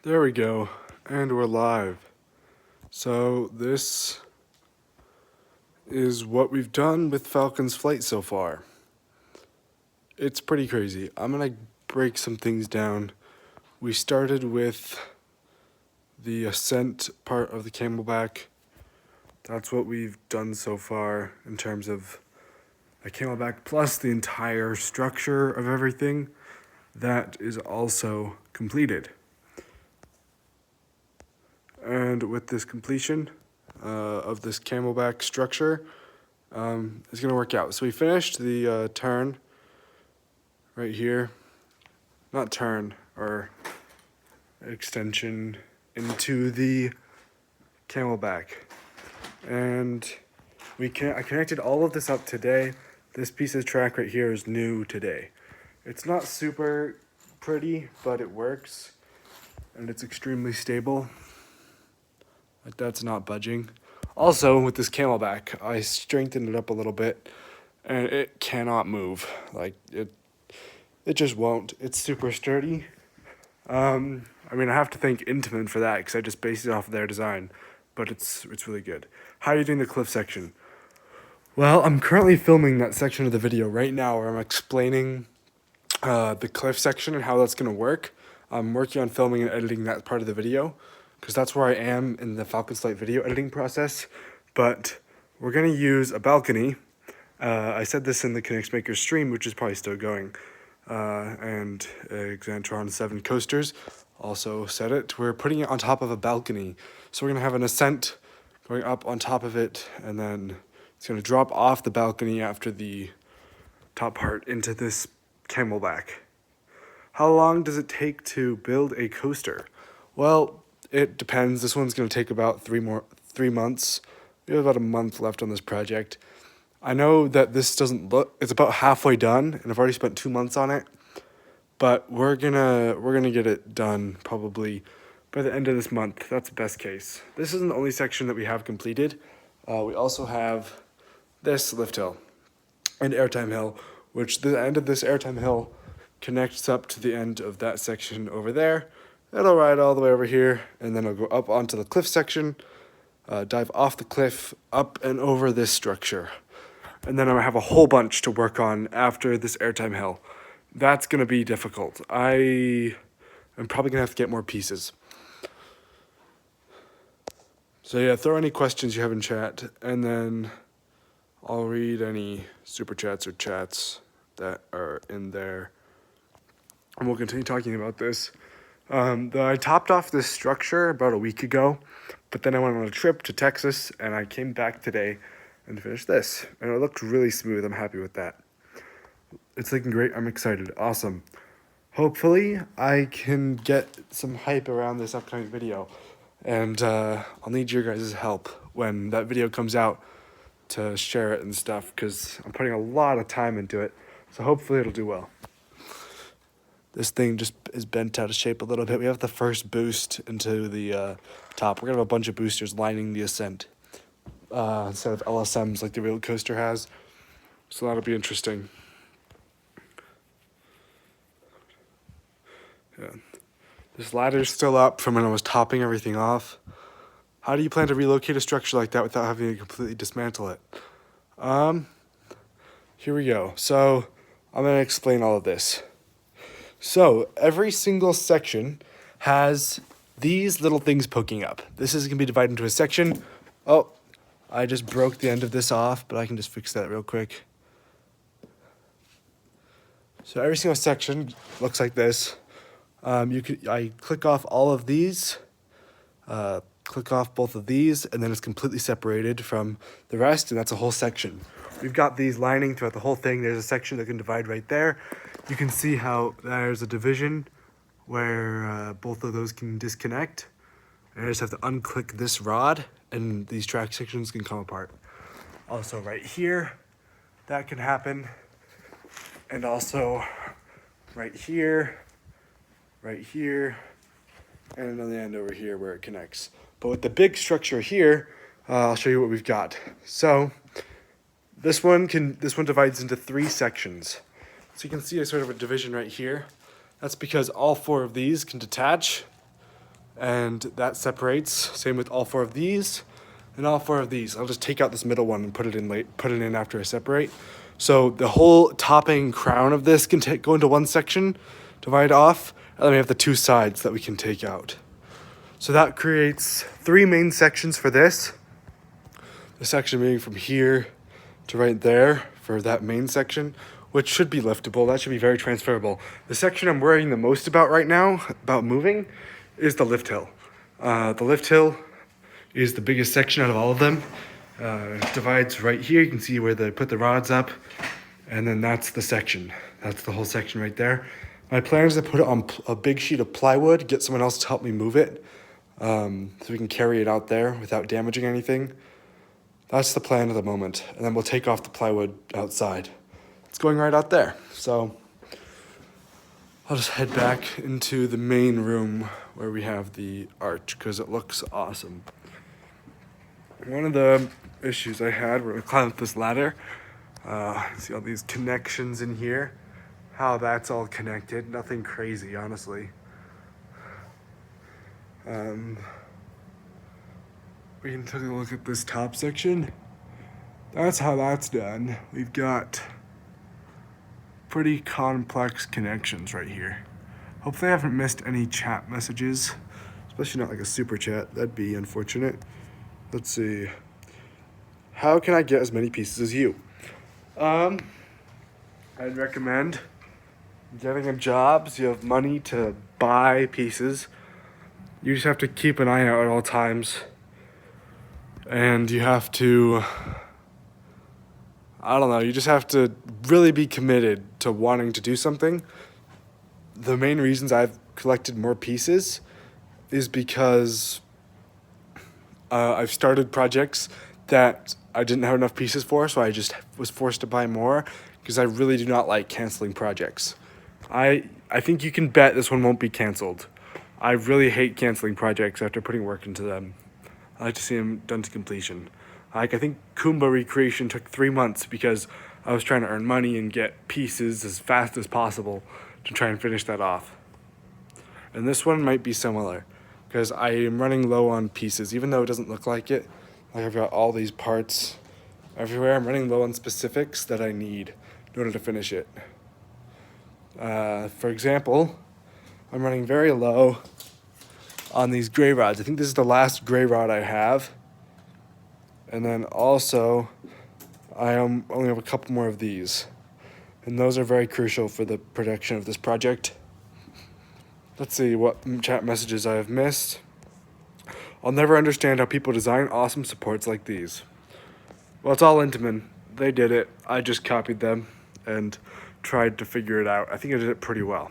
There we go, and we're live. So this is what we've done with Falcons Flight so far. It's pretty crazy. I'm gonna break some things down. We started with the ascent part of the camelback. That's what we've done so far in terms of the camelback plus the entire structure of everything. That is also completed. And with this completion of this camelback structure, it's going to work out. So we finished the turn right here. Not turn, or extension into the camelback. And I connected all of this up today. This piece of track right here is new today. It's not super pretty, but it works. And it's extremely stable. Like that's not budging. Also, with this camelback, I strengthened it up a little bit, and it cannot move. Like it just won't. It's super sturdy. I mean, I have to thank Intamin for that because I just based it off of their design, but it's really good. How are you doing the cliff section? Well, I'm currently filming that section of the video right now where I'm explaining the cliff section and how that's gonna work. I'm working on filming and editing that part of the video, because that's where I am in the Falcons Flight video editing process. But we're going to use a balcony. I said this in the Connect Maker stream, which is probably still going. And Xantron 7 coasters also said it. We're putting it on top of a balcony. So we're going to have an ascent going up on top of it, and then it's going to drop off the balcony after the top part into this camelback. How long does it take to build a coaster? Well, it depends. This one's going to take about 3 months. We have about a month left on this project. I know that this doesn't look, it's about halfway done, and I've already spent 2 months on it. But we're gonna get it done probably by the end of this month. That's the best case. This isn't the only section that we have completed. We also have this lift hill and airtime hill, which the end of this airtime hill connects up to the end of that section over there. It'll ride all the way over here, and then it'll go up onto the cliff section, dive off the cliff, up and over this structure. And then I'm gonna have a whole bunch to work on after this airtime hill. That's gonna be difficult. I'm probably gonna have to get more pieces. So yeah, throw any questions you have in chat, and then I'll read any super chats or chats that are in there. And we'll continue talking about this. I topped off this structure about a week ago, but then I went on a trip to Texas, and I came back today and finished this. And it looked really smooth. I'm happy with that. It's looking great. I'm excited. Awesome. Hopefully, I can get some hype around this upcoming video. And I'll need your guys' help when that video comes out to share it and stuff, because I'm putting a lot of time into it. So hopefully it'll do well. This thing just is bent out of shape a little bit. We have the first boost into the top. We're going to have a bunch of boosters lining the ascent instead of LSMs like the real coaster has. So that'll be interesting. Yeah. This ladder's still up from when I was topping everything off. How do you plan to relocate a structure like that without having to completely dismantle it? Here we go. So I'm going to explain all of this. So every single section has these little things poking up. This is going to be divided into a section. Oh, I just broke the end of this off, but I can just fix that real quick. So every single section looks like this. I click off all of these, click off both of these, and then it's completely separated from the rest, and that's a whole section. We've got these lining throughout the whole thing. There's a section that can divide right there. You can see how there's a division where both of those can disconnect. And I just have to unclick this rod, and these track sections can come apart. Also right here, that can happen. And also right here, and on the end over here where it connects. But with the big structure here, I'll show you what we've got. So this one divides into 3 sections. So you can see a sort of a division right here. That's because all 4 of these can detach and that separates. Same with all 4 of these and all 4 of these. I'll just take out this middle one and put it in after I separate. So the whole topping crown of this can go into one section, divide off, and then we have the 2 sides that we can take out. So that creates 3 main sections for this. The section being from here to right there for that main section, which should be liftable. That should be very transferable. The section I'm worrying the most about right now, about moving, is the lift hill. The lift hill is the biggest section out of all of them. It divides right here. You can see where they put the rods up, and then that's the section. That's the whole section right there. My plan is to put it on a big sheet of plywood, get someone else to help me move it, so we can carry it out there without damaging anything. That's the plan at the moment, and then we'll take off the plywood outside. It's going right out there, so I'll just head back into the main room where we have the arch because it looks awesome. One of the issues I had when I climbed up this ladder, see all these connections in here, how that's all connected. Nothing crazy, honestly. We can take a look at this top section. That's how that's done. We've got pretty complex connections right here. Hopefully I haven't missed any chat messages, especially not like a super chat. That'd be unfortunate. Let's see. How can I get as many pieces as you? I'd recommend getting a job so you have money to buy pieces. You just have to keep an eye out at all times. And you have to, I don't know, you just have to really be committed to wanting to do something. The main reasons I've collected more pieces is because I've started projects that I didn't have enough pieces for, so I just was forced to buy more because I really do not like canceling projects. I think you can bet this one won't be canceled. I really hate canceling projects after putting work into them. I like to see them done to completion. Like, I think Kumba Recreation took 3 months because I was trying to earn money and get pieces as fast as possible to try and finish that off. And this one might be similar because I am running low on pieces, even though it doesn't look like it. Like, I've got all these parts everywhere. I'm running low on specifics that I need in order to finish it. For example, I'm running very low on these gray rods. I think this is the last gray rod I have. And then also, I only have a couple more of these. And those are very crucial for the production of this project. Let's see what chat messages I have missed. I'll never understand how people design awesome supports like these. Well, it's all Intamin. They did it. I just copied them and tried to figure it out. I think I did it pretty well.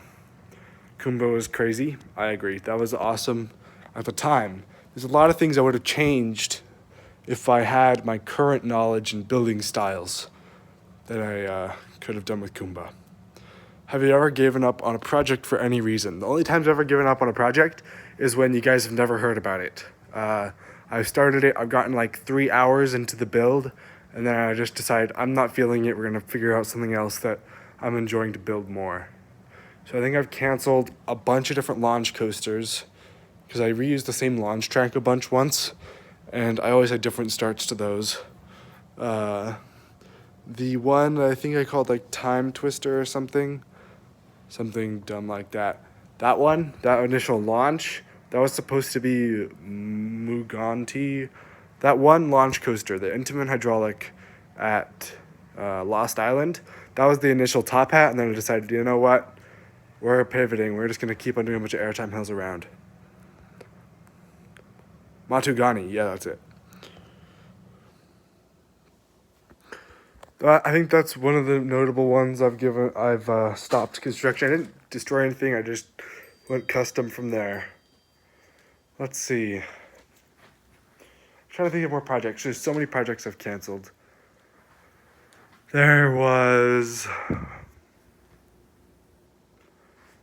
Kumba was crazy. I agree. That was awesome at the time. There's a lot of things I would have changed if I had my current knowledge in building styles that I could have done with Kumba. Have you ever given up on a project for any reason? The only times I've ever given up on a project is when you guys have never heard about it. I've started it, I've gotten like 3 hours into the build, and then I just decided I'm not feeling it, we're gonna figure out something else that I'm enjoying to build more. So I think I've canceled a bunch of different launch coasters because I reused the same launch track a bunch once, and I always had different starts to those. The one I think I called like Time Twister or something dumb like that. That one, that initial launch, that was supposed to be Muganti. That one launch coaster, the Intamin hydraulic at Lost Island, that was the initial top hat, and then I decided, you know what? We're pivoting. We're just going to keep on doing a bunch of airtime hills around. Matugani, yeah, that's it. I think that's one of the notable ones I've stopped construction. I didn't destroy anything. I just went custom from there. Let's see. I'm trying to think of more projects. There's so many projects I've canceled. There was...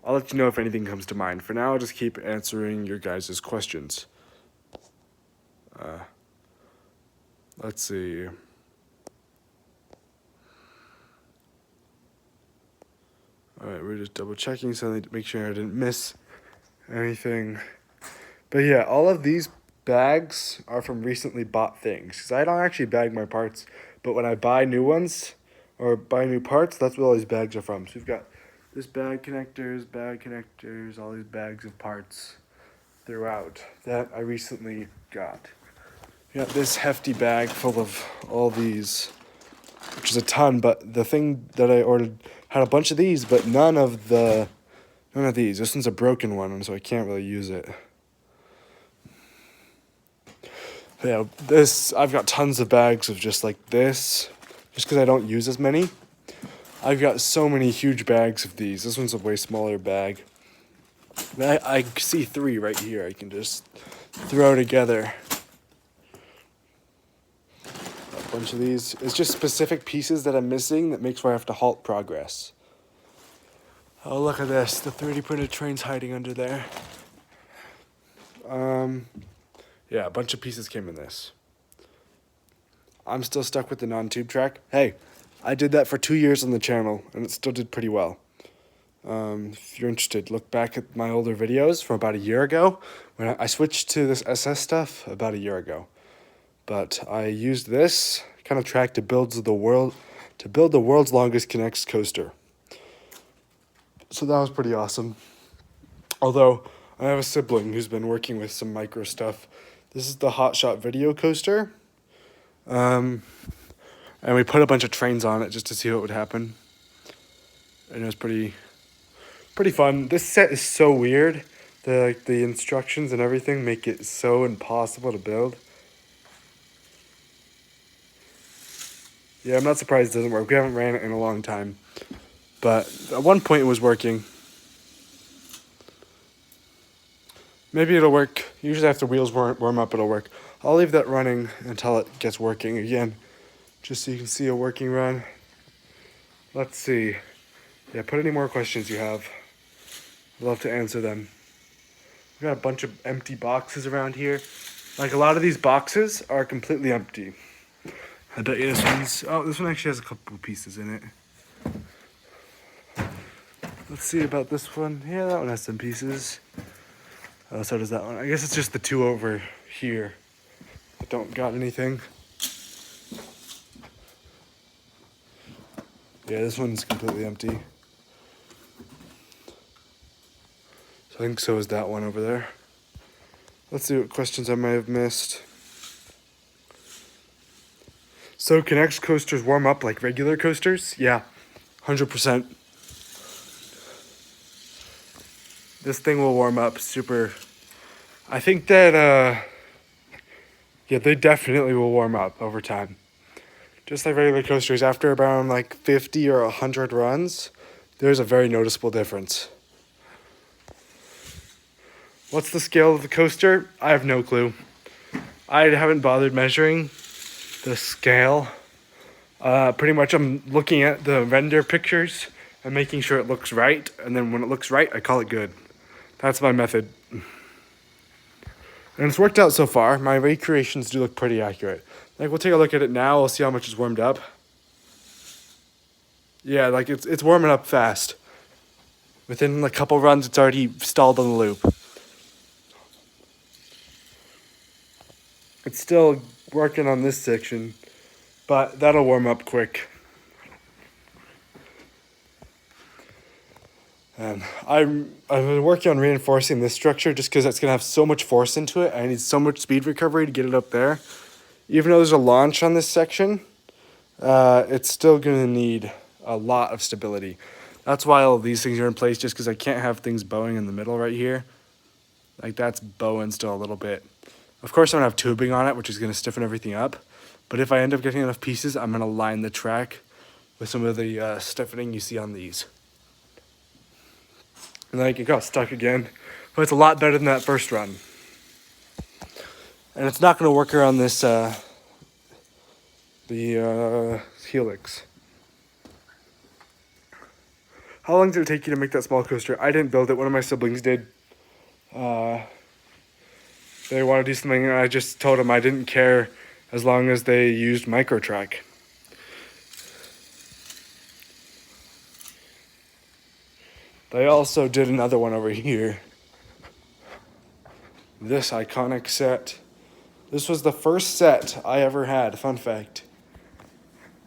I'll let you know if anything comes to mind. For now, I'll just keep answering your guys' questions. Let's see. All right, we're just double checking so I need to make sure I didn't miss anything. But yeah, all of these bags are from recently bought things. Because I don't actually bag my parts, but when I buy new ones or buy new parts, that's what all these bags are from. So we've got this bag connectors, all these bags of parts throughout that I recently got. We got this hefty bag full of all these, which is a ton, but the thing that I ordered had a bunch of these, but none of these. This one's a broken one, so I can't really use it. Yeah, I've got tons of bags of just like this, just because I don't use as many. I've got so many huge bags of these. This one's a way smaller bag. I see 3 right here. I can just throw together a bunch of these. It's just specific pieces that I'm missing that makes where I have to halt progress. Oh, look at this. The 3D printed train's hiding under there. Yeah, a bunch of pieces came in this. I'm still stuck with the non-tube track. Hey, I did that for 2 years on the channel, and it still did pretty well. If you're interested, look back at my older videos from about a year ago, when I switched to this SS stuff about a year ago. But I used this kind of track to build the world's longest Kinect coaster. So that was pretty awesome. Although I have a sibling who's been working with some micro stuff. This is the Hotshot video coaster. And we put a bunch of trains on it just to see what would happen. And it was pretty fun. This set is so weird. The instructions and everything make it so impossible to build. Yeah, I'm not surprised it doesn't work. We haven't ran it in a long time. But at one point it was working. Maybe it'll work. Usually after wheels warm up, it'll work. I'll leave that running until it gets working again, just so you can see a working run. Let's see. Yeah, put any more questions you have. I'd love to answer them. We've got a bunch of empty boxes around here. Like, a lot of these boxes are completely empty. I bet you this one actually has a couple pieces in it. Let's see about this one. Yeah, that one has some pieces. Oh, so does that one. I guess it's just the 2 over here that don't got anything. Yeah, this one's completely empty. So I think so is that one over there. Let's see what questions I might have missed. So Kinect coasters warm up like regular coasters? Yeah, 100%. This thing will warm up super. I think that, yeah, they definitely will warm up over time. Just like regular coasters, after around like 50 or 100 runs, there's a very noticeable difference. What's the scale of the coaster? I have no clue. I haven't bothered measuring the scale. Pretty much I'm looking at the render pictures and making sure it looks right, and then when it looks right, I call it good. That's my method. And it's worked out so far. My recreations do look pretty accurate. Like, we'll take a look at it now. We'll see how much is warmed up. Yeah, like it's warming up fast. Within a couple runs, it's already stalled on the loop. It's still working on this section, but that'll warm up quick. And I've been working on reinforcing this structure just because it's going to have so much force into it. I need so much speed recovery to get it up there. Even though there's a launch on this section, it's still going to need a lot of stability. That's why all of these things are in place, just because I can't have things bowing in the middle right here. Like, that's bowing still a little bit. Of course, I'm going to have tubing on it, which is going to stiffen everything up. But if I end up getting enough pieces, I'm going to line the track with some of the stiffening you see on these. And then it got stuck again. But it's a lot better than that first run. And it's not going to work around this, the helix. How long did it take you to make that small coaster? I didn't build it. One of my siblings did. They want to do something, and I just told them I didn't care as long as they used microtrack. They also did another one over here. this iconic set. This was the first set I ever had, fun fact.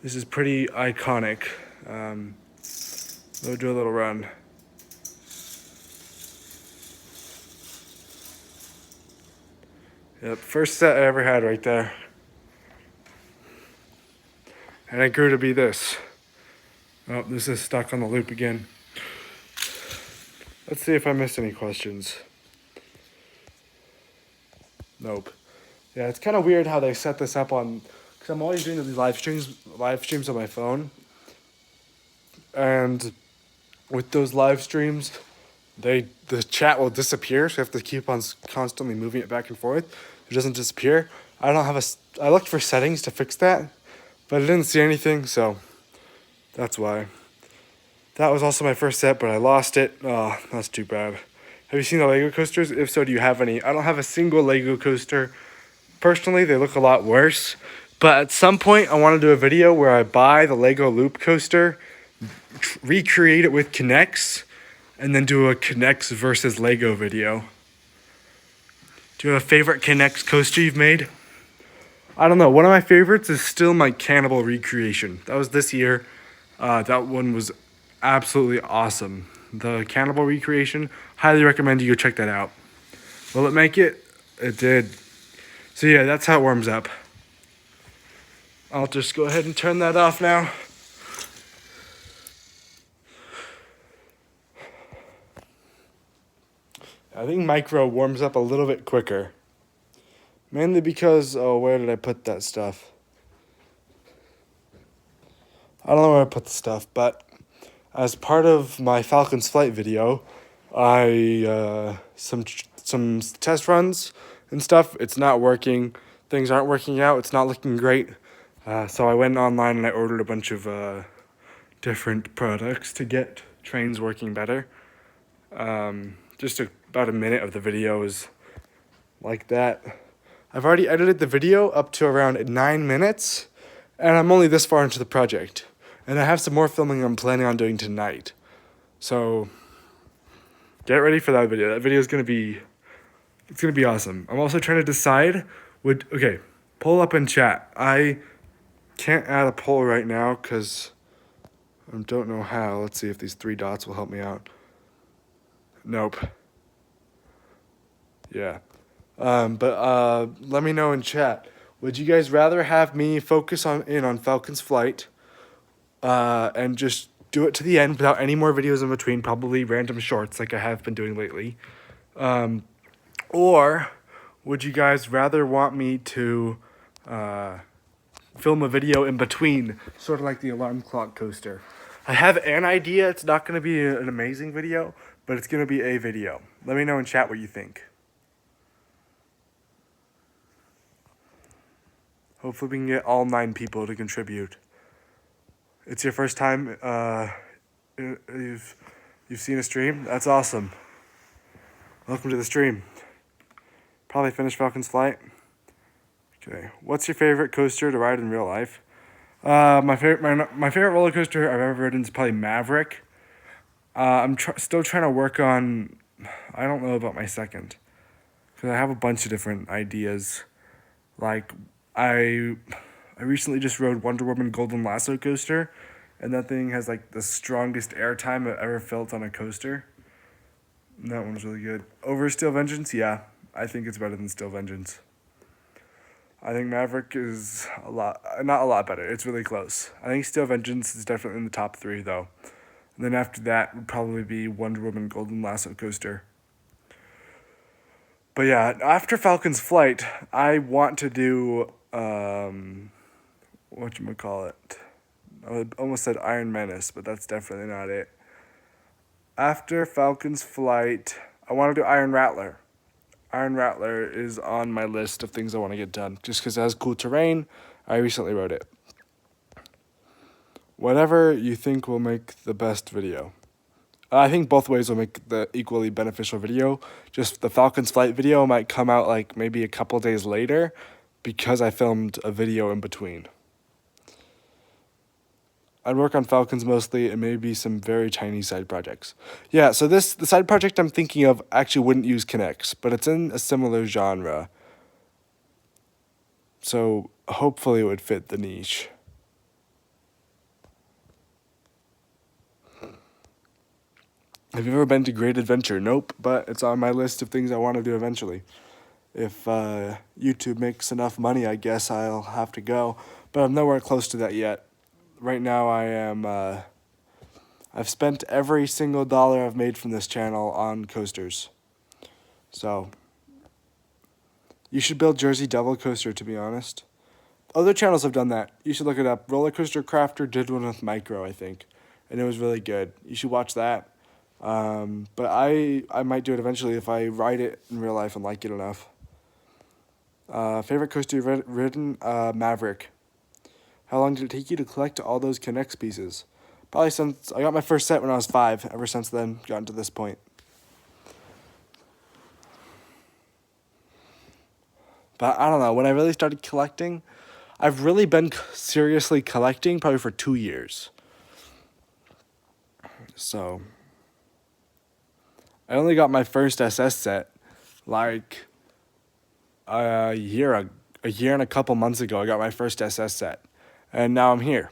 This is pretty iconic. We'll do a little run. Yep, first set I ever had right there. And it grew to be this. Oh, this is stuck on the loop again. Let's see if I missed any questions. Nope. Yeah, it's kind of weird how they set this up on, because I'm always doing these live streams on my phone. And with those live streams, the chat will disappear, so you have to keep on constantly moving it back and forth. It doesn't disappear. I looked for settings to fix that, but I didn't see anything, so that's why. That was also my first set, but I lost it. Oh, that's too bad. Have you seen the Lego coasters? If so, do you have any? I don't have a single Lego coaster. Personally, they look a lot worse, but at some point, I want to do a video where I buy the Lego Loop coaster, recreate it with Kinects, and then do a Kinects versus Lego video. Do you have a favorite Kinects coaster you've made? I don't know. One of my favorites is still my Cannibal recreation. That was this year. That one was absolutely awesome. The Cannibal recreation, highly recommend you go check that out. Will it make it? It did. So yeah, that's how it warms up. I'll just go ahead and turn that off now. I think micro warms up a little bit quicker. Mainly because, oh, where did I put that stuff? I don't know where I put the stuff, but as part of my Falcons Flight video, some test runs and stuff, it's not working. Things aren't working out. It's not looking great. So I went online and I ordered a bunch of different products to get trains working better. About a minute of the video is like that. I've already edited the video up to around 9 minutes, and I'm only this far into the project. And I have some more filming I'm planning on doing tonight. So get ready for that video. That video is gonna be awesome. I'm also trying to decide poll up in chat. I can't add a poll right now because I don't know how. Let's see if these 3 dots will help me out. Nope. Yeah. But let me know in chat. Would you guys rather have me focus on Falcons Flight and just do it to the end without any more videos in between, probably random shorts like I have been doing lately? Or would you guys rather want me to film a video in between, sort of like the alarm clock coaster? I have an idea. It's not going to be an amazing video, but it's going to be a video. Let me know in chat what you think. Hopefully we can get all 9 people to contribute. It's your first time you've seen a stream? That's awesome. Welcome to the stream. Probably finished Falcons Flight. Okay. What's your favorite coaster to ride in real life? My favorite roller coaster I've ever ridden is probably Maverick. I'm still trying to work on, I don't know about my second, because I have a bunch of different ideas. Like, I recently just rode Wonder Woman Golden Lasso coaster, and that thing has like the strongest airtime I've ever felt on a coaster. And that one was really good. Over Steel Vengeance, yeah, I think it's better than Steel Vengeance. I think Maverick is not a lot better. It's really close. I think Steel Vengeance is definitely in the top 3 though. And then after that would probably be Wonder Woman Golden Lasso coaster. But yeah, after Falcons Flight, I want to do, whatchamacallit? I almost said Iron Menace, but that's definitely not it. After Falcons Flight, I want to do Iron Rattler. Iron Rattler is on my list of things I want to get done, just because it has cool terrain. I recently rode it. Whatever you think will make the best video. I think both ways will make the equally beneficial video. Just the Falcons Flight video might come out like maybe a couple days later because I filmed a video in between. I'd work on Falcons mostly and maybe some very tiny side projects. Yeah, so the side project I'm thinking of actually wouldn't use Kinects, but it's in a similar genre. So hopefully it would fit the niche. Have you ever been to Great Adventure? Nope, but it's on my list of things I want to do eventually. If YouTube makes enough money, I guess I'll have to go. But I'm nowhere close to that yet. Right now I am, I've spent every single dollar I've made from this channel on coasters. So, you should build Jersey Devil Coaster, to be honest. Other channels have done that. You should look it up. Roller Coaster Crafter did one with Micro, I think. And it was really good. You should watch that. But I might do it eventually if I ride it in real life and like it enough. Favorite coaster you've ridden? Maverick. How long did it take you to collect all those Kinects pieces? Probably since I got my first set when I was 5. Ever since then, gotten to this point. But I don't know, when I really started collecting, I've really been seriously collecting probably for 2 years. So, I only got my first SS set like a year and a couple months ago. I got my first SS set, and now I'm here.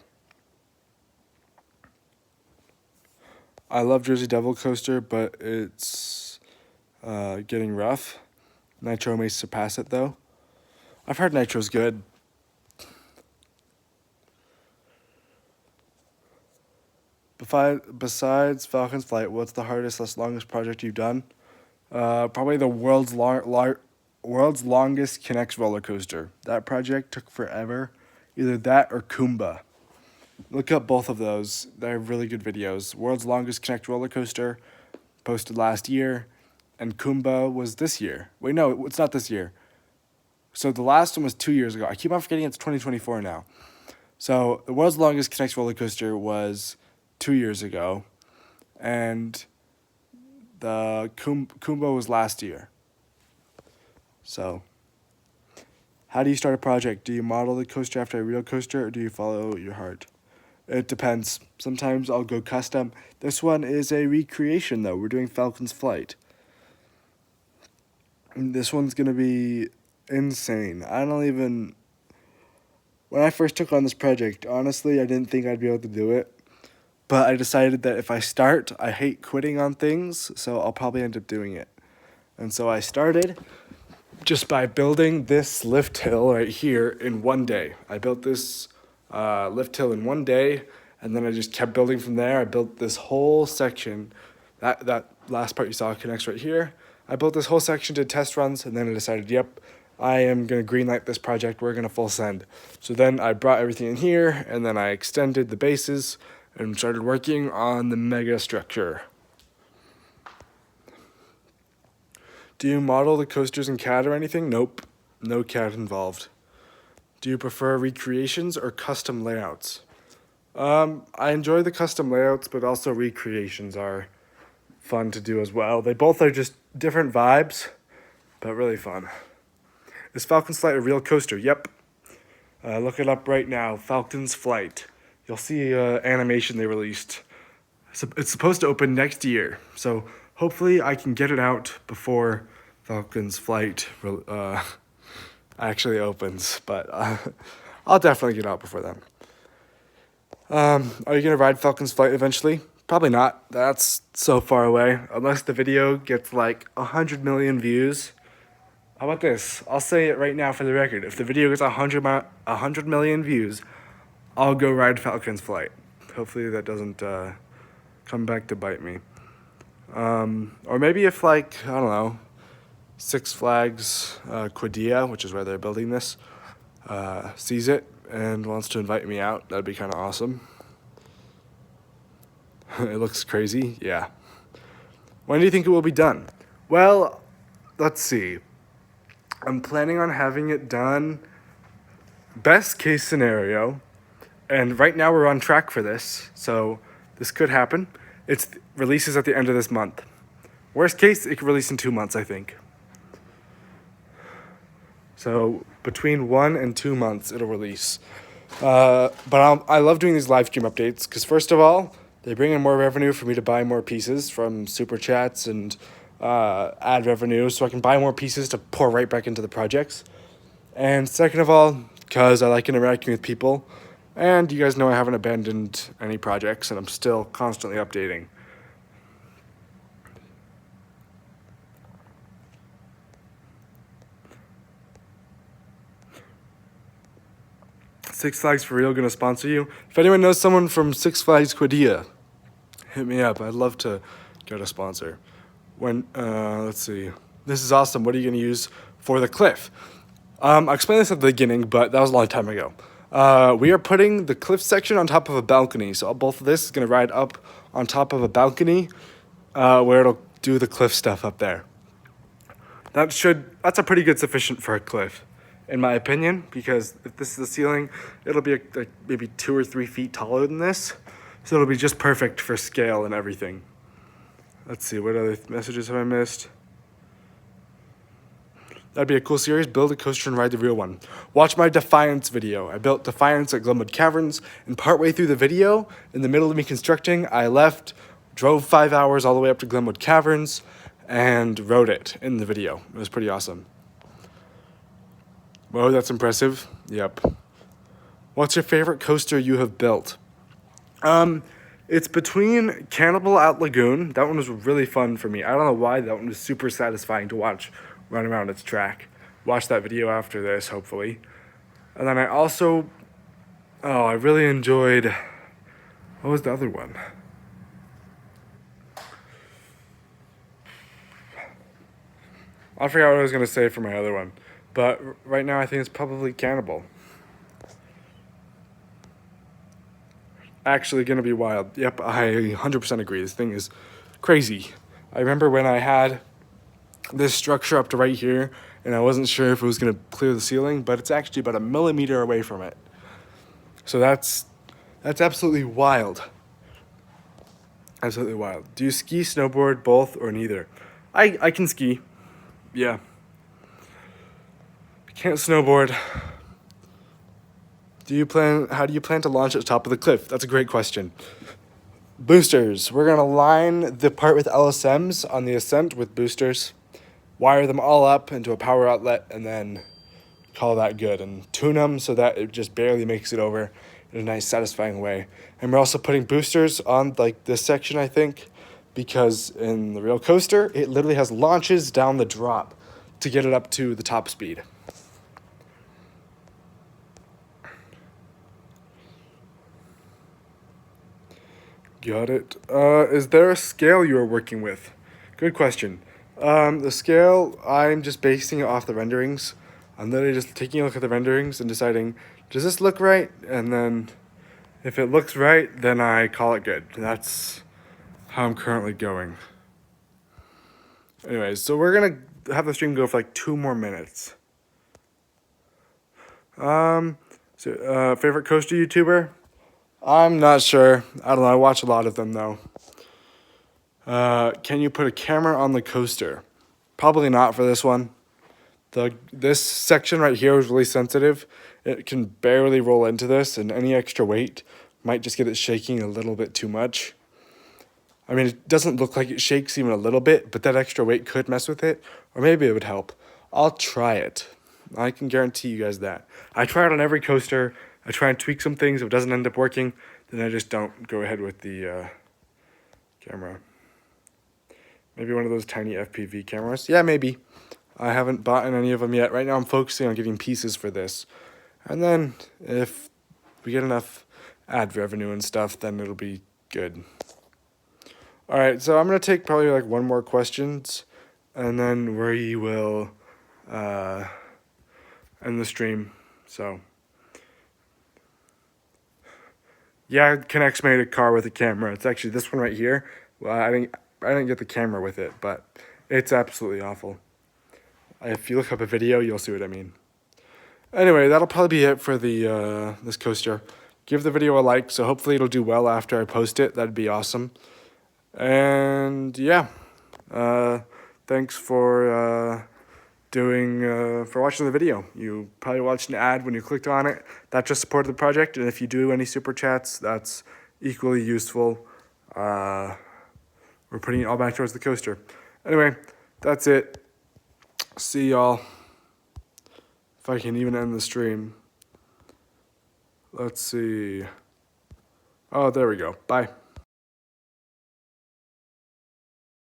I love Jersey Devil Coaster, but it's getting rough. Nitro may surpass it, though. I've heard Nitro's good. Besides Falcons Flight, what's the hardest, longest project you've done? Probably the world's longest Kinects roller coaster. That project took forever. Either that or Kumba. Look up both of those. They're really good videos. World's longest Kinect roller coaster, posted last year, and Kumba was this year. Wait, no, it's not this year. So the last one was 2 years ago. I keep on forgetting it's 2024 now. So the world's longest Kinect roller coaster was 2 years ago, and the Kumba was last year. So, how do you start a project? Do you model the coaster after a real coaster, or do you follow your heart? It depends. Sometimes I'll go custom. This one is a recreation, though. We're doing Falcons Flight. And this one's going to be insane. When I first took on this project, honestly, I didn't think I'd be able to do it. But I decided that if I start, I hate quitting on things, so I'll probably end up doing it. And so I started just by building this lift hill right here in one day. I built this lift hill in one day, and then I just kept building from there. I built this whole section. That last part you saw connects right here. I built this whole section, did test runs, and then I decided, yep, I am going to greenlight this project. We're going to full send. So then I brought everything in here, and then I extended the bases and started working on the mega structure. Do you model the coasters in CAD or anything? Nope, no CAD involved. Do you prefer recreations or custom layouts? I enjoy the custom layouts, but also recreations are fun to do as well. They both are just different vibes, but really fun. Is Falcons Flight a real coaster? Yep. Look it up right now, Falcons Flight. You'll see animation they released. It's supposed to open next year, so hopefully I can get it out before Falcons Flight actually opens, but I'll definitely get out before then. Are you going to ride Falcons Flight eventually? Probably not. That's so far away. Unless the video gets like 100 million views. How about this? I'll say it right now for the record. If the video gets 100 million views, I'll go ride Falcons Flight. Hopefully that doesn't come back to bite me. Or maybe if, like, I don't know, Six Flags Quadia, which is where they're building this, sees it and wants to invite me out, that'd be kind of awesome. It looks crazy, yeah. When do you think it will be done? Well, let's see. I'm planning on having it done, best case scenario, and right now we're on track for this, so this could happen. It releases at the end of this month. Worst case, it could release in 2 months, I think. So between 1 and 2 months, it'll release. But I love doing these live stream updates because, first of all, they bring in more revenue for me to buy more pieces from super chats and ad revenue, so I can buy more pieces to pour right back into the projects. And second of all, because I like interacting with people, and you guys know I haven't abandoned any projects, and I'm still constantly updating. Six Flags For Real gonna sponsor you. If anyone knows someone from Six Flags Quadia, hit me up. I'd love to get a sponsor. Let's see. This is awesome. What are you gonna use for the cliff? I explained this at the beginning, but that was a long time ago. We are putting the cliff section on top of a balcony. So both of this is gonna ride up on top of a balcony, where it'll do the cliff stuff up there. That's a pretty good sufficient for a cliff, in my opinion, because if this is the ceiling, it'll be like maybe 2 or 3 feet taller than this. So it'll be just perfect for scale and everything. Let's see, what other messages have I missed? That'd be a cool series. Build a coaster and ride the real one. Watch my Defiance video. I built Defiance at Glenwood Caverns, and partway through the video, in the middle of me constructing, I left, drove 5 hours all the way up to Glenwood Caverns, and rode it in the video. It was pretty awesome. Whoa, that's impressive. Yep. What's your favorite coaster you have built? It's between Cannibal at Lagoon. That one was really fun for me. I don't know why. That one was super satisfying to watch run around its track. Watch that video after this, hopefully. And then I also... I really enjoyed... What was the other one? I forgot what I was going to say for my other one. But right now I think it's probably Cannibal. Actually going to be wild. Yep, I 100% agree. This thing is crazy. I remember when I had this structure up to right here, and I wasn't sure if it was going to clear the ceiling, but it's actually about 1 millimeter away from it. So that's absolutely wild. Absolutely wild. Do you ski, snowboard, both, or neither? I can ski. Yeah. Can't snowboard. How do you plan to launch at the top of the cliff? That's a great question. Boosters. We're going to line the part with LSMs on the ascent with boosters, wire them all up into a power outlet, and then call that good. And tune them so that it just barely makes it over in a nice, satisfying way. And we're also putting boosters on like this section, I think, because in the real coaster, it literally has launches down the drop to get it up to the top speed. Got it. Is there a scale you are working with? Good question. The scale, I'm just basing it off the renderings. I'm literally just taking a look at the renderings and deciding, does this look right? And then if it looks right, then I call it good. That's how I'm currently going. Anyways, so we're going to have the stream go for like 2 more minutes. Favorite coaster YouTuber? I'm not sure. I don't know. I watch a lot of them, though. Can you put a camera on the coaster? Probably not for this one. This section right here is really sensitive. It can barely roll into this, and any extra weight might just get it shaking a little bit too much. I mean, it doesn't look like it shakes even a little bit, but that extra weight could mess with it, or maybe it would help. I'll try it. I can guarantee you guys that. I try it on every coaster. I try and tweak some things. If it doesn't end up working, then I just don't go ahead with the camera. Maybe one of those tiny FPV cameras. Yeah, maybe. I haven't bought any of them yet. Right now I'm focusing on getting pieces for this. And then if we get enough ad revenue and stuff, then it'll be good. All right, so I'm going to take probably like 1 more questions, and then we will end the stream. So... Yeah, Connect's made a car with a camera. It's actually this one right here. Well, I didn't get the camera with it, but it's absolutely awful. If you look up a video, you'll see what I mean. Anyway, that'll probably be it for the this coaster. Give the video a like, so hopefully it'll do well after I post it. That'd be awesome. And yeah, thanks for for watching the video. You probably watched an ad when you clicked on it. That just supported the project, and if you do any super chats, that's equally useful. We're putting it all back towards the coaster. Anyway, that's it. See y'all. If I can even end the stream. Let's see. Oh, there we go. Bye.